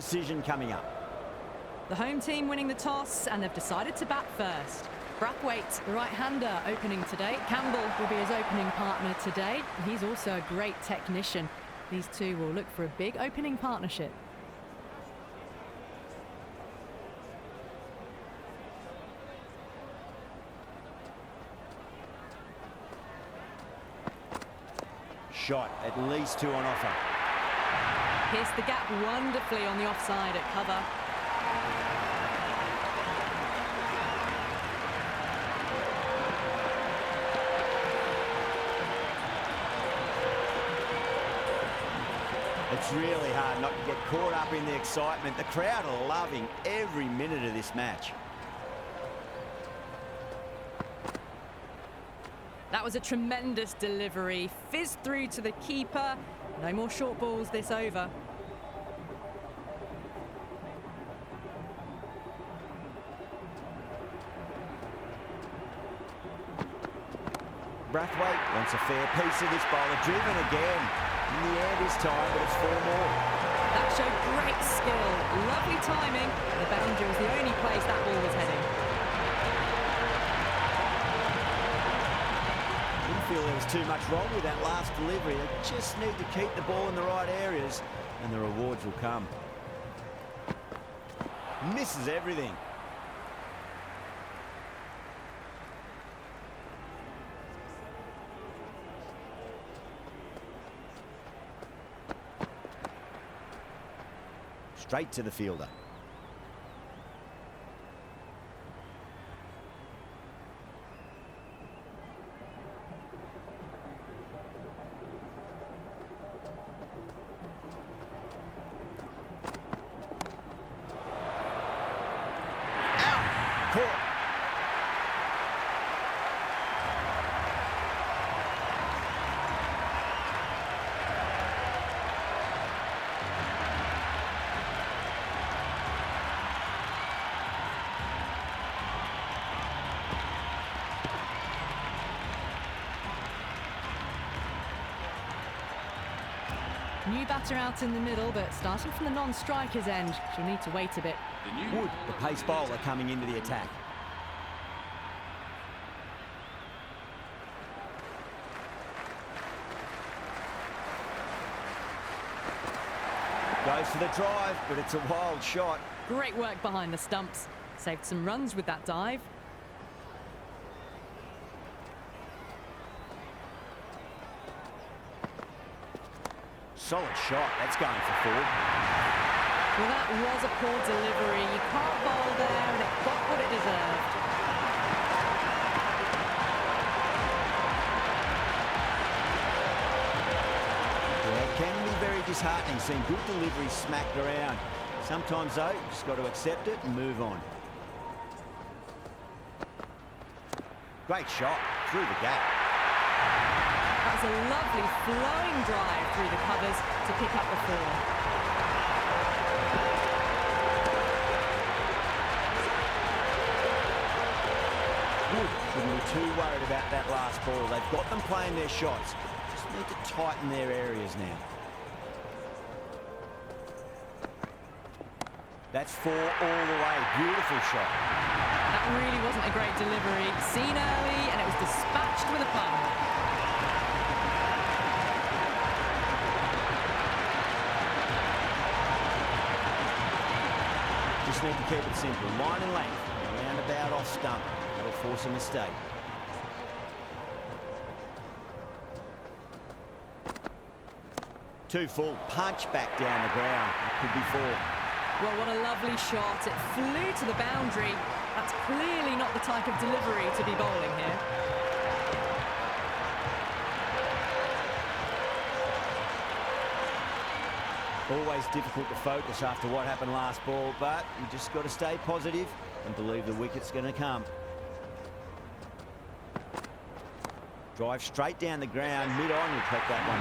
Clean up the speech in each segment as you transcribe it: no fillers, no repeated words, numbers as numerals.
Decision coming up. The home team winning the toss, and they've decided to bat first. Brathwaite, the right-hander, opening today. Campbell will be his opening partner today. He's also a great technician. These two will look for a big opening partnership. Shot, at least two on offer. Pierced the gap wonderfully on the offside at cover. It's really hard not to get caught up in the excitement. The crowd are loving every minute of this match. That was a tremendous delivery. Fizzed through to the keeper. No more short balls this over. Brathwaite wants a fair piece of this bowler. Driven again. In the air this time, but it's 4 more. That showed great skill. Lovely timing. The boundary was the only place that ball was heading. Didn't feel there was too much wrong with that last delivery. They just need to keep the ball in the right areas, and the rewards will come. Misses everything. Straight to the fielder. Out. Caught. New batter out in the middle, but starting from the non-striker's end, she'll need to wait a bit. Wood, the pace bowler, coming into the attack. Goes for the drive, but it's a wild shot. Great work behind the stumps. Saved some runs with that dive. Solid shot. That's going for 4. Well, that was a poor delivery. You can't bowl there, and it got what it deserved. Yeah, it can be very disheartening seeing good deliveries smacked around. Sometimes, though, you just got to accept it and move on. Great shot through the gap. That was a lovely flowing drive through the covers to pick up the 4. Wood shouldn't be too worried about that last ball. They've got them playing their shots. Just need to tighten their areas now. That's 4 all the way. Beautiful shot. That really wasn't a great delivery. Seen early, and it was dispatched with a punt. Just need to keep it simple. Line and length. Roundabout off stump. That'll force a mistake. Too full. Punch back down the ground. That could be 4. Well, what a lovely shot. It flew to the boundary. That's clearly not the type of delivery to be bowling here. Always difficult to focus after what happened last ball, but you just got to stay positive and believe the wicket's going to come. Drive straight down the ground, mid-on, you'll take that one.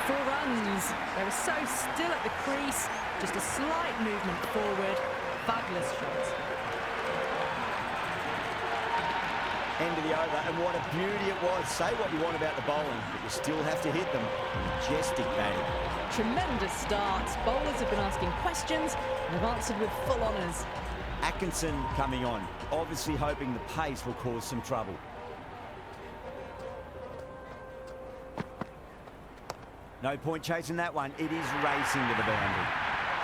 4 runs. They were so still at the crease. Just a slight movement forward. Fabulous shot. End of the over, and what a beauty it was. Say what you want about the bowling, but you still have to hit them. Majestic batting. Tremendous start. Bowlers have been asking questions and have answered with full honours. Atkinson coming on, obviously hoping the pace will cause some trouble. No point chasing that one. It is racing to the boundary.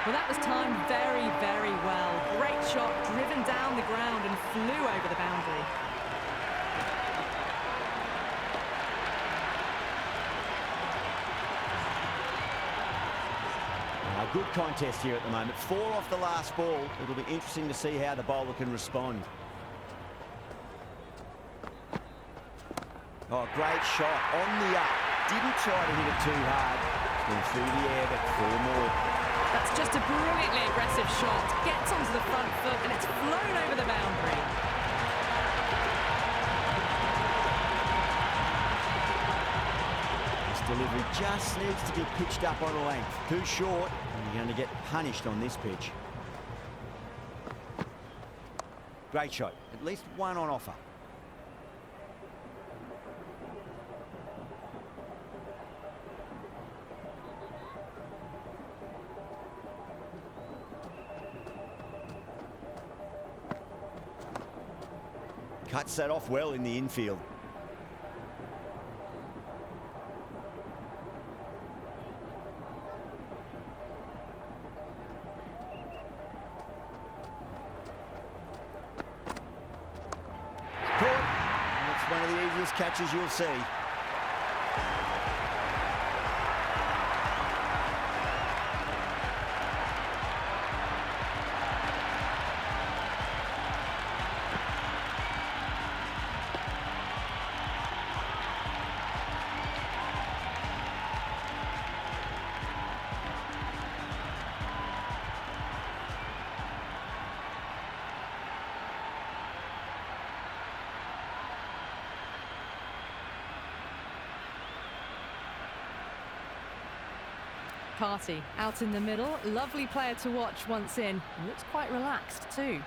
Well, that was timed very, very well. Great shot, driven down the ground and flew over the boundary. A good contest here at the moment. 4 off the last ball. It'll be interesting to see how the bowler can respond. Oh, great shot on the up. Didn't try to hit it too hard. Went through the air, but 4 more. That's just a brilliantly aggressive shot. Gets onto the front foot and it's flown over the boundary. This delivery just needs to be pitched up on a length. Too short, and you're going to get punished on this pitch. Great shot. At least one on offer. Cuts that off well in the infield. Caught. It's one of the easiest catches you'll see. Party out in the middle. Lovely player to watch once in. Looks quite relaxed too.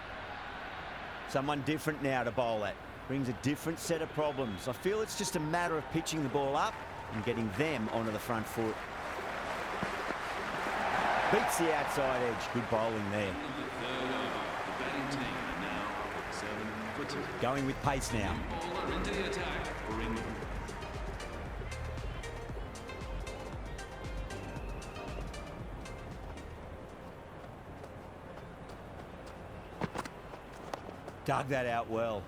Someone different now to bowl at. Brings a different set of problems. I feel it's just a matter of pitching the ball up and getting them onto the front foot. Beats the outside edge. Good bowling there. Going with pace now. Dug that out well.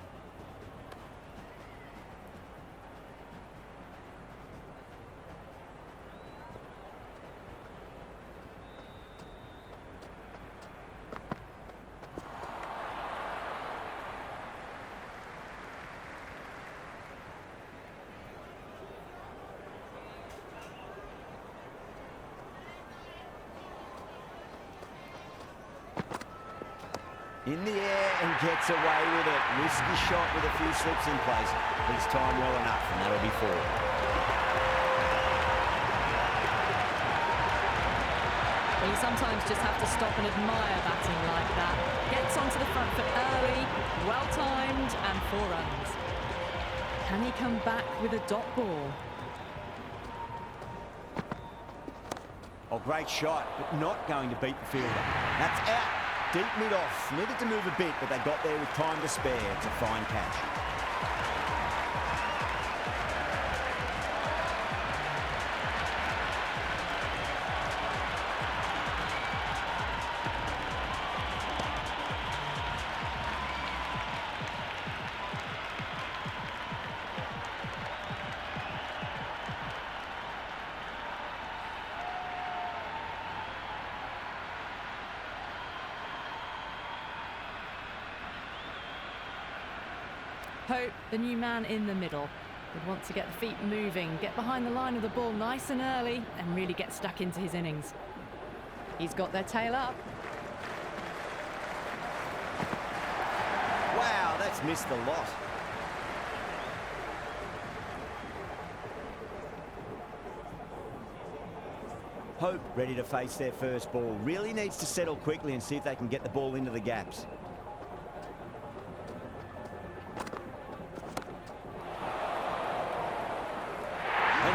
In the air and gets away with it. Risky shot with a few slips in place. He's timed well enough, and that'll be 4. Well, you sometimes just have to stop and admire batting like that. Gets onto the front foot early, well timed, and 4 runs. Can he come back with a dot ball? Oh, great shot, but not going to beat the fielder. That's out. Deep mid-off. Needed to move a bit, but they got there with time to spare. It's a fine catch. Pope, the new man in the middle, would want to get the feet moving, get behind the line of the ball nice and early, and really get stuck into his innings. He's got their tail up. Wow, that's missed the lot. Hope ready to face their first ball. Really needs to settle quickly and see if they can get the ball into the gaps.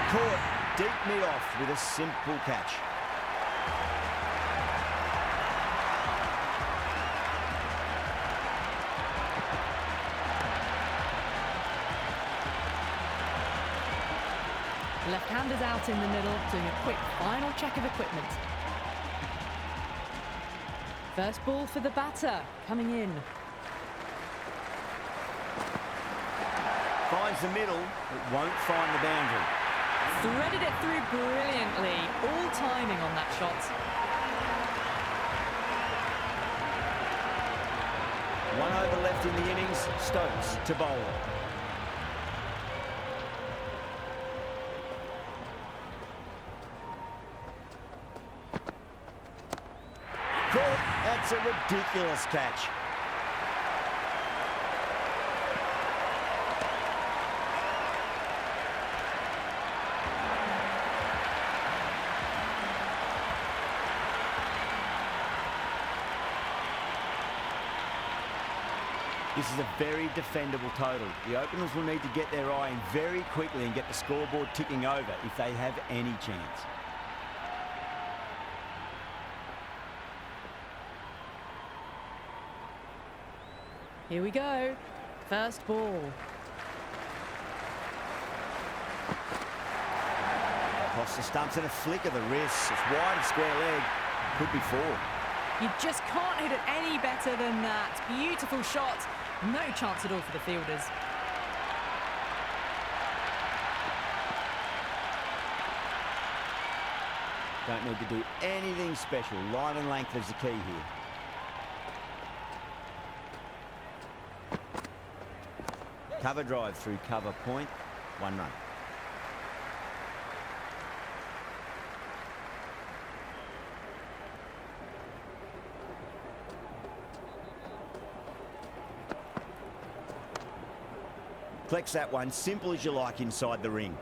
caught deep mid-off with a simple catch. Left-handers out in the middle, doing a quick final check of equipment. First ball for the batter, coming in. Finds the middle, but won't find the boundary. Threaded it through brilliantly. All timing on that shot. One over left in the innings. Stokes to bowl. Caught. That's a ridiculous catch. This is a very defendable total. The openers will need to get their eye in very quickly and get the scoreboard ticking over if they have any chance. Here we go. First ball. Across the stumps and a flick of the wrist. It's wide of square leg. Could be four. You just can't hit it any better than that. Beautiful shot. No chance at all for the fielders. Don't need to do anything special. Line and length is the key here. Cover drive through cover point. 1 run. Collects that one, simple as you like inside the ring.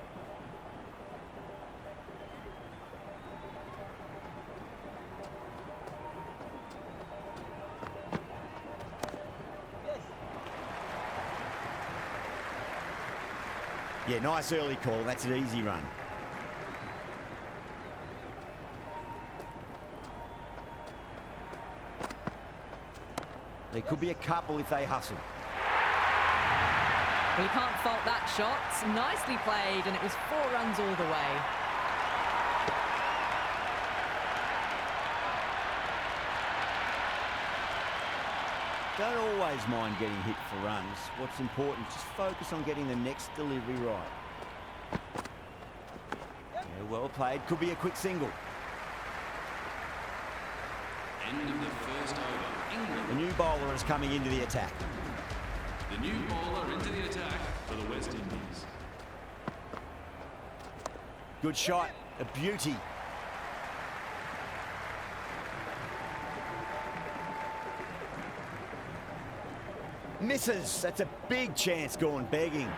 Yeah, nice early call. That's an easy run. There could be a couple if they hustle. Well, you can't fault that shot. Nicely played, and it was 4 runs all the way. Don't always mind getting hit for runs. What's important is just focus on getting the next delivery right. Yeah, well played. Could be a quick single. End of the first over. England. The new bowler is coming into the attack. The new bowler into the attack for the West Indies. Good shot. A beauty. Misses. That's a big chance gone begging.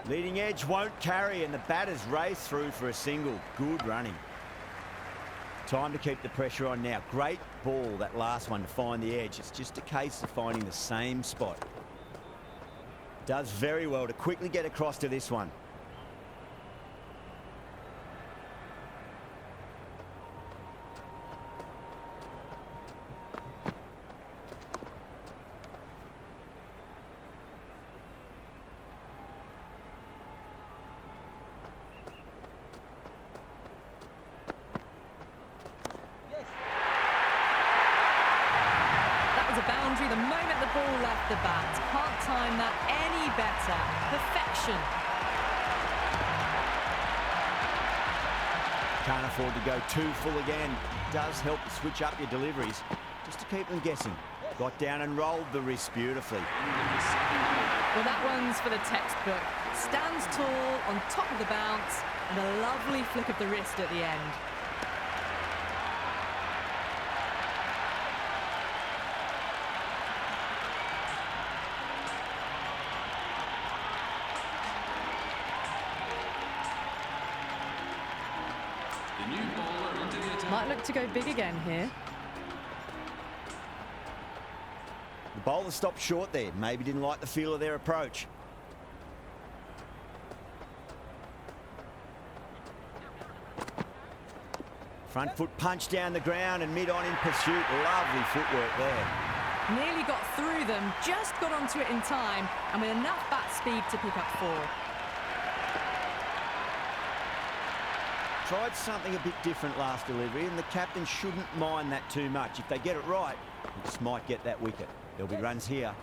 Leading edge won't carry and the batters race through for a single. Good running. Time to keep the pressure on now. Great ball, that last one, to find the edge. It's just a case of finding the same spot. Does very well to quickly get across to this one. The moment the ball left the bat. Can't time that any better. Perfection. Can't afford to go too full again. Does help to switch up your deliveries just to keep them guessing. Got down and rolled the wrist beautifully. Well, that one's for the textbook. Stands tall on top of the bounce and a lovely flick of the wrist at the end. Might look to go big again here. bowler stopped short there. Maybe didn't like the feel of their approach. Front foot punch down the ground and mid-on in pursuit. Lovely footwork there. Nearly got through them, just got onto it in time, and with enough bat speed to pick up 4. Tried something a bit different last delivery, and the captain shouldn't mind that too much. If they get it right, it just might get that wicket. There'll be runs here.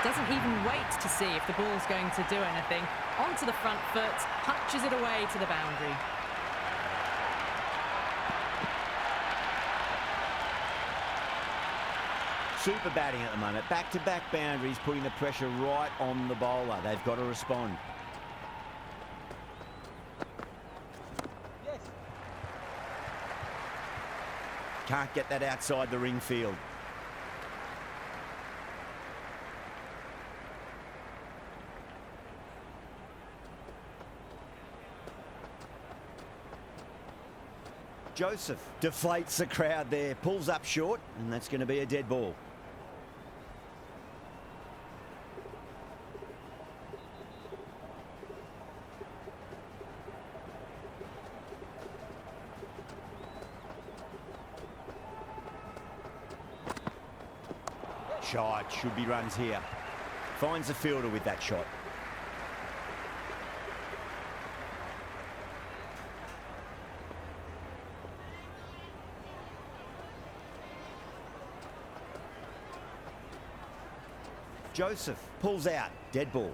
Doesn't even wait to see if the ball's going to do anything. Onto the front foot, punches it away to the boundary. Super batting at the moment. Back-to-back boundaries, putting the pressure right on the bowler. They've got to respond. Can't get that outside the ring field. Joseph deflates the crowd there, pulls up short, and that's going to be a dead ball. Shot, should be runs here. Finds the fielder with that shot. Joseph pulls out, dead ball.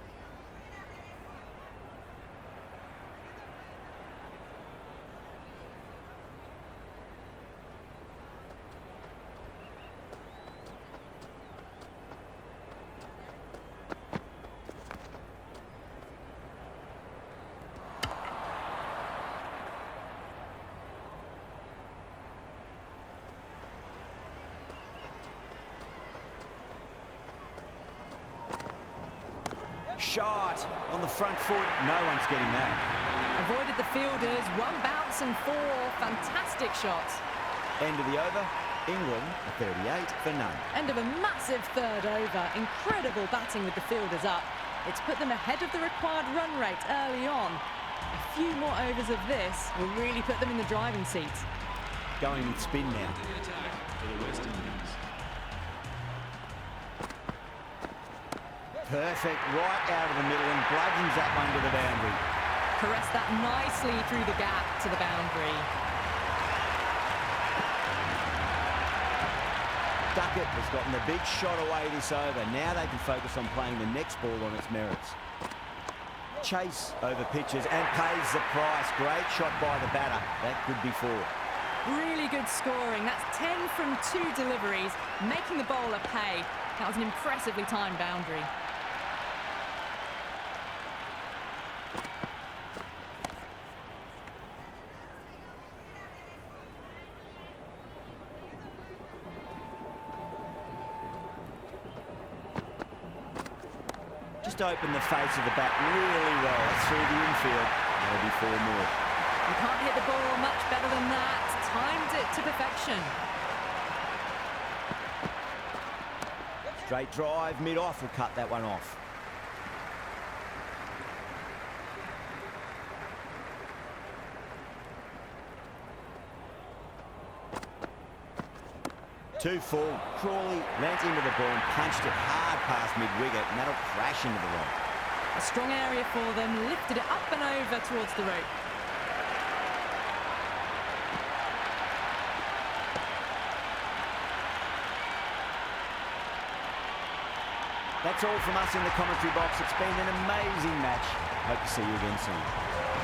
Shot on the front foot. No one's getting that. Avoided the fielders, 1 bounce and 4. Fantastic shots. End of the over. England, a 38 for none. End of a massive third over. Incredible batting with the fielders up. It's put them ahead of the required run rate early on. A few more overs of this will really put them in the driving seat. Going with spin now. The attack for the West Indies. Perfect, right out of the middle and bludgeons that one to the boundary. Caressed that nicely through the gap to the boundary. Duckett has gotten the big shot away this over. Now they can focus on playing the next ball on its merits. Chase over pitches and pays the price. Great shot by the batter. That could be 4. Really good scoring. That's 10 from 2 deliveries, making the bowler pay. That was an impressively timed boundary. Just opened the face of the bat really well through the infield. That'll be 4 more. You can't hit the ball much better than that. Timed it to perfection. Straight drive, mid-off will cut that one off. Two full. Crawley went into the ball and punched it hard past mid-wicket, and that'll crash into the rope. A strong area for them, lifted it up and over towards the rope. That's all from us in the commentary box. It's been an amazing match. Hope to see you again soon.